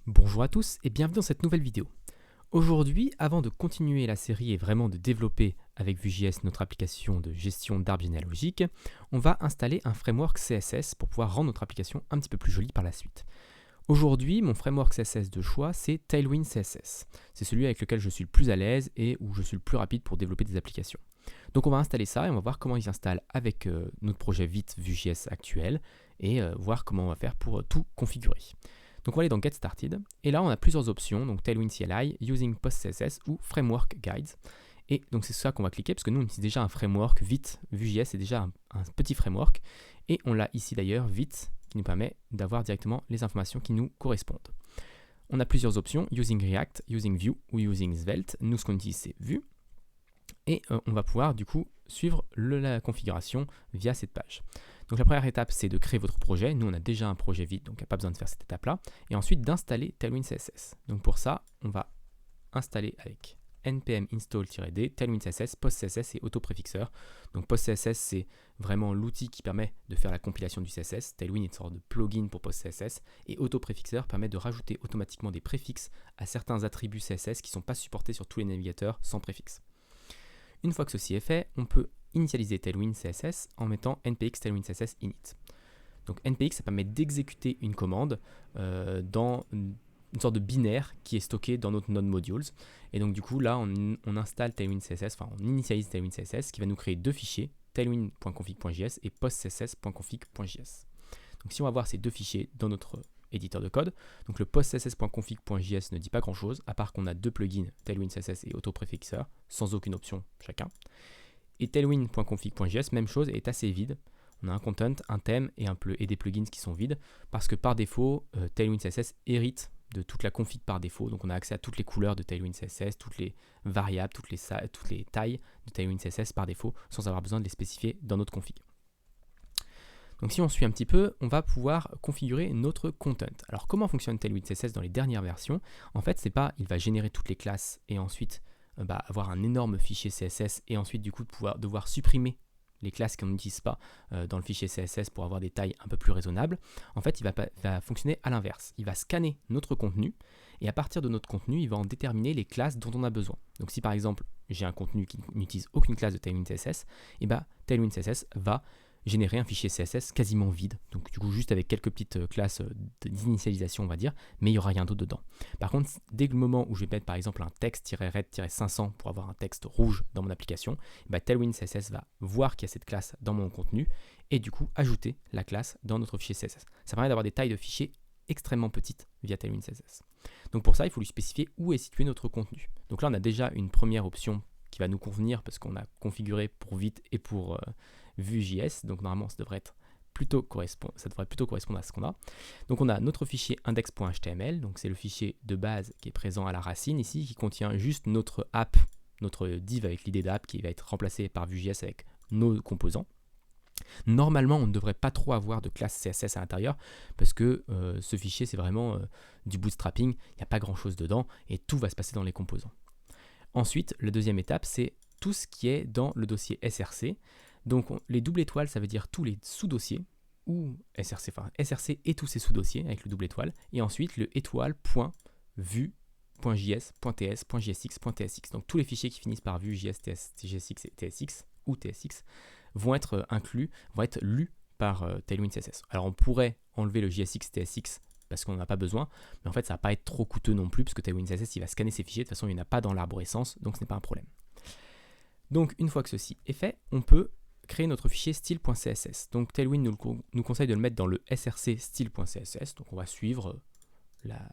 Bonjour à tous et bienvenue dans cette nouvelle vidéo. Aujourd'hui, avant de continuer la série et vraiment de développer avec Vue.js notre application de gestion d'arbres généalogiques, on va installer un framework CSS pour pouvoir rendre notre application un petit peu plus jolie par la suite. Aujourd'hui, mon framework CSS de choix, c'est Tailwind CSS. C'est celui avec lequel je suis le plus à l'aise et où je suis le plus rapide pour développer des applications. Donc on va installer ça et on va voir comment il s'installe avec notre projet Vite Vue.js actuel et voir comment on va faire pour tout configurer. Donc on va aller dans Get Started, et là on a plusieurs options, donc Tailwind CLI, Using PostCSS ou Framework Guides. Et donc c'est ça qu'on va cliquer, parce que nous on utilise déjà un framework, Vite, Vue.js c'est déjà un petit framework, et on l'a ici d'ailleurs, Vite, qui nous permet d'avoir directement les informations qui nous correspondent. On a plusieurs options, Using React, Using Vue ou Using Svelte. Nous ce qu'on utilise c'est Vue, et on va pouvoir du coup suivre la configuration via cette page. Donc la première étape, c'est de créer votre projet. Nous, on a déjà un projet vide, donc il n'y a pas besoin de faire cette étape-là. Et ensuite, d'installer Tailwind CSS. Donc pour ça, on va installer avec npm install-d, Tailwind CSS, PostCSS et autopréfixeur. Donc PostCSS, c'est vraiment l'outil qui permet de faire la compilation du CSS. Tailwind est une sorte de plugin pour PostCSS. Et autopréfixeur permet de rajouter automatiquement des préfixes à certains attributs CSS qui ne sont pas supportés sur tous les navigateurs sans préfixe. Une fois que ceci est fait, on peut initialiser Tailwind CSS en mettant npx Tailwind CSS init. Donc npx, ça permet d'exécuter une commande dans une sorte de binaire qui est stocké dans notre node modules. Et donc du coup, là, on installe Tailwind CSS, enfin on initialise Tailwind CSS qui va nous créer deux fichiers, tailwind.config.js et postcss.config.js. Donc si on va voir ces deux fichiers dans notre éditeur de code, donc le postcss.config.js ne dit pas grand chose, à part qu'on a deux plugins, Tailwind CSS et autopréfixeur, sans aucune option chacun. Et tailwind.config.js, même chose, est assez vide. On a un content, un thème et des plugins qui sont vides, parce que par défaut, Tailwind CSS hérite de toute la config par défaut. Donc on a accès à toutes les couleurs de Tailwind CSS, toutes les variables, toutes les tailles de Tailwind CSS par défaut, sans avoir besoin de les spécifier dans notre config. Donc si on suit un petit peu, on va pouvoir configurer notre content. Alors comment fonctionne Tailwind CSS dans les dernières versions? En fait, c'est pas il va générer toutes les classes et ensuite avoir un énorme fichier CSS et ensuite du coup devoir supprimer les classes qu'on n'utilise pas dans le fichier CSS pour avoir des tailles un peu plus raisonnables. En fait, il va fonctionner à l'inverse. Il va scanner notre contenu et à partir de notre contenu, il va en déterminer les classes dont on a besoin. Donc si par exemple, j'ai un contenu qui n'utilise aucune classe de Tailwind CSS, et Tailwind CSS va générer un fichier CSS quasiment vide, donc du coup juste avec quelques petites classes d'initialisation on va dire, mais il n'y aura rien d'autre dedans. Par contre, dès le moment où je vais mettre par exemple un text-red-500 pour avoir un texte rouge dans mon application, Tailwind CSS va voir qu'il y a cette classe dans mon contenu et du coup ajouter la classe dans notre fichier CSS. Ça permet d'avoir des tailles de fichiers extrêmement petites via Tailwind CSS. Donc pour ça, il faut lui spécifier où est situé notre contenu. Donc là, on a déjà une première option qui va nous convenir parce qu'on a configuré pour Vite et pour Vue.js, donc normalement ça devrait plutôt correspondre à ce qu'on a. Donc on a notre fichier index.html, donc c'est le fichier de base qui est présent à la racine ici, qui contient juste notre app, notre div avec l'idée d'app qui va être remplacée par Vue.js avec nos composants. Normalement, on ne devrait pas trop avoir de classe CSS à l'intérieur parce que ce fichier c'est vraiment du bootstrapping, il n'y a pas grand chose dedans et tout va se passer dans les composants. Ensuite, la deuxième étape, c'est tout ce qui est dans le dossier SRC. Donc les doubles étoiles, ça veut dire tous les sous-dossiers, ou SRC, enfin SRC et tous ses sous-dossiers avec le double étoile, et ensuite le étoile.vue.js.ts.jsx.tsx. Donc tous les fichiers qui finissent par vue, JS, TSX et TSX, ou TSX, vont être inclus, vont être lus par Tailwind CSS. Alors on pourrait enlever le JSX, TSX, parce qu'on n'en a pas besoin, mais en fait ça va pas être trop coûteux non plus, parce que Tailwind CSS il va scanner ses fichiers, de toute façon il n'y en a pas dans l'arborescence, donc ce n'est pas un problème. Donc une fois que ceci est fait, on peut créer notre fichier style.css. Donc Tailwind nous conseille de le mettre dans le src style.css, donc on va suivre la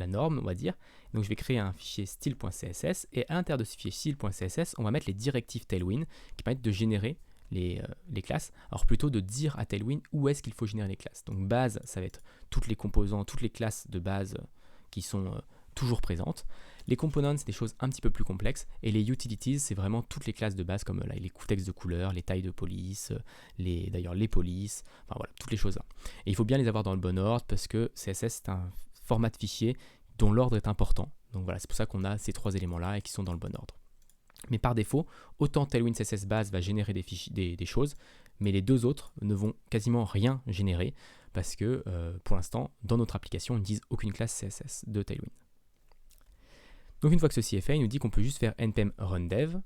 norme, on va dire. Donc je vais créer un fichier style.css, et à l'intérieur de ce fichier style.css, on va mettre les directives Tailwind qui permettent de générer les classes, alors plutôt de dire à Tailwind où est-ce qu'il faut générer les classes. Donc base, ça va être toutes les composants, toutes les classes de base qui sont toujours présentes. Les components, c'est des choses un petit peu plus complexes, et les utilities, c'est vraiment toutes les classes de base, comme là, les contextes de couleurs, les tailles de police, d'ailleurs les polices, enfin voilà, toutes les choses là. Et il faut bien les avoir dans le bon ordre, parce que CSS, c'est un format de fichier dont l'ordre est important. Donc voilà, c'est pour ça qu'on a ces trois éléments-là et qui sont dans le bon ordre. Mais par défaut, autant Tailwind CSS base va générer des choses, mais les deux autres ne vont quasiment rien générer, parce que pour l'instant, dans notre application, on n'utilise aucune classe CSS de Tailwind. Donc une fois que ceci est fait, il nous dit qu'on peut juste faire npm run dev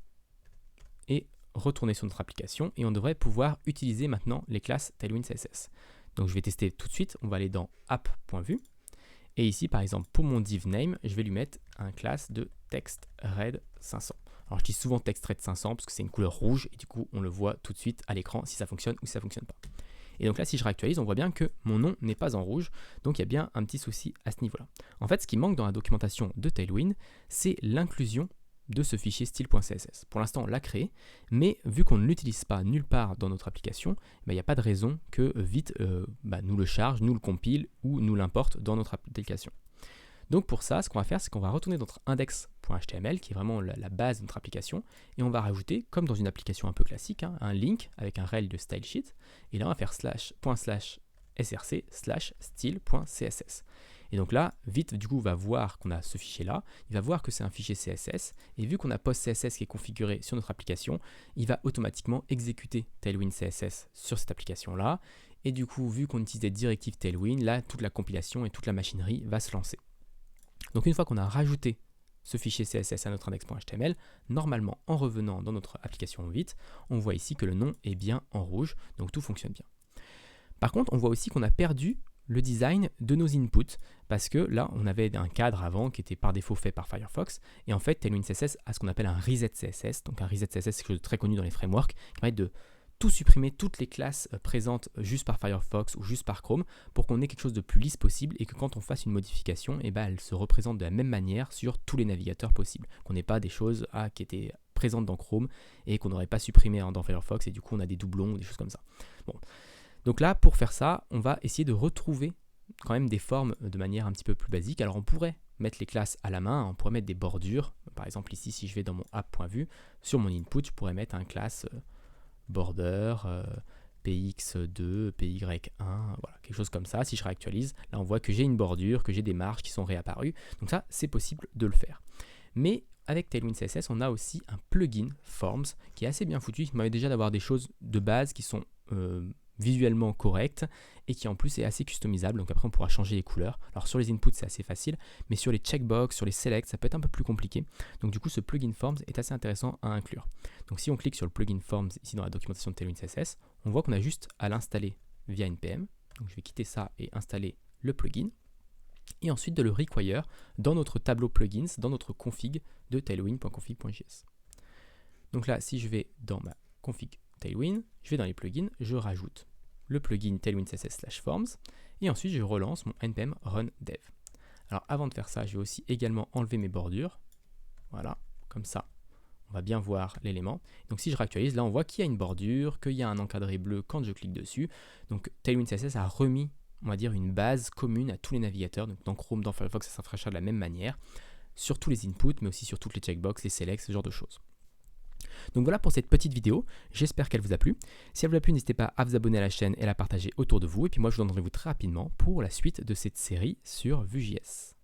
et retourner sur notre application et on devrait pouvoir utiliser maintenant les classes Tailwind CSS. Donc je vais tester tout de suite, on va aller dans app.vue et ici par exemple pour mon div name, je vais lui mettre un classe de text red 500. Alors je dis souvent text red 500 parce que c'est une couleur rouge et du coup on le voit tout de suite à l'écran si ça fonctionne ou si ça ne fonctionne pas. Et donc là, si je réactualise, on voit bien que mon nom n'est pas en rouge, donc il y a bien un petit souci à ce niveau-là. En fait, ce qui manque dans la documentation de Tailwind, c'est l'inclusion de ce fichier style.css. Pour l'instant, on l'a créé, mais vu qu'on ne l'utilise pas nulle part dans notre application, il n'y a pas de raison que Vite nous le charge, nous le compile ou nous l'importe dans notre application. Donc pour ça, ce qu'on va faire, c'est qu'on va retourner dans notre index.html, qui est vraiment la base de notre application, et on va rajouter, comme dans une application un peu classique, un link avec un rel de stylesheet, et là on va faire //src/style.css. Et donc là, Vite du coup va voir qu'on a ce fichier-là, il va voir que c'est un fichier CSS, et vu qu'on a PostCSS qui est configuré sur notre application, il va automatiquement exécuter Tailwind CSS sur cette application-là, et du coup, vu qu'on utilise des directives Tailwind, là, toute la compilation et toute la machinerie va se lancer. Donc une fois qu'on a rajouté ce fichier CSS à notre index.html, normalement en revenant dans notre application Vite, on voit ici que le nom est bien en rouge, donc tout fonctionne bien. Par contre, on voit aussi qu'on a perdu le design de nos inputs, parce que là, on avait un cadre avant qui était par défaut fait par Firefox, et en fait, Tailwind CSS a ce qu'on appelle un reset CSS. Donc un reset CSS, c'est quelque chose de très connu dans les frameworks, qui permet de tout supprimer, toutes les classes présentes juste par Firefox ou juste par Chrome pour qu'on ait quelque chose de plus lisse possible et que quand on fasse une modification, elle se représente de la même manière sur tous les navigateurs possibles. Qu'on n'ait pas des choses qui étaient présentes dans Chrome et qu'on n'aurait pas supprimé dans Firefox et du coup on a des doublons ou des choses comme ça. Bon. Donc là, pour faire ça, on va essayer de retrouver quand même des formes de manière un petit peu plus basique. Alors on pourrait mettre les classes à la main, on pourrait mettre des bordures. Par exemple ici, si je vais dans mon app.vue, sur mon input, je pourrais mettre un classe border, px2, py1, voilà, quelque chose comme ça. Si je réactualise, là on voit que j'ai une bordure, que j'ai des marges qui sont réapparues. Donc ça, c'est possible de le faire. Mais avec Tailwind CSS, on a aussi un plugin Forms qui est assez bien foutu, qui permet déjà d'avoir des choses de base qui sont visuellement correctes et qui en plus est assez customisable. Donc après on pourra changer les couleurs. Alors sur les inputs c'est assez facile, mais sur les checkbox, sur les selects, ça peut être un peu plus compliqué. Donc du coup ce plugin Forms est assez intéressant à inclure. Donc si on clique sur le plugin Forms ici dans la documentation de Tailwind CSS, on voit qu'on a juste à l'installer via npm. Donc je vais quitter ça et installer le plugin. Et ensuite de le require dans notre tableau plugins, dans notre config de tailwind.config.js. Donc là, si je vais dans ma config Tailwind, je vais dans les plugins, je rajoute le plugin Tailwind CSS/forms et ensuite je relance mon npm run dev. Alors avant de faire ça, je vais aussi également enlever mes bordures. Voilà, comme ça, on va bien voir l'élément. Donc si je réactualise, là on voit qu'il y a une bordure, qu'il y a un encadré bleu quand je clique dessus. Donc Tailwind CSS a remis, on va dire, une base commune à tous les navigateurs. Donc dans Chrome, dans Firefox, ça s'affichera de la même manière, sur tous les inputs, mais aussi sur toutes les checkbox, les selects, ce genre de choses. Donc voilà pour cette petite vidéo, j'espère qu'elle vous a plu. Si elle vous a plu, n'hésitez pas à vous abonner à la chaîne et à la partager autour de vous. Et puis moi, je vous donne rendez-vous très rapidement pour la suite de cette série sur Vue.js.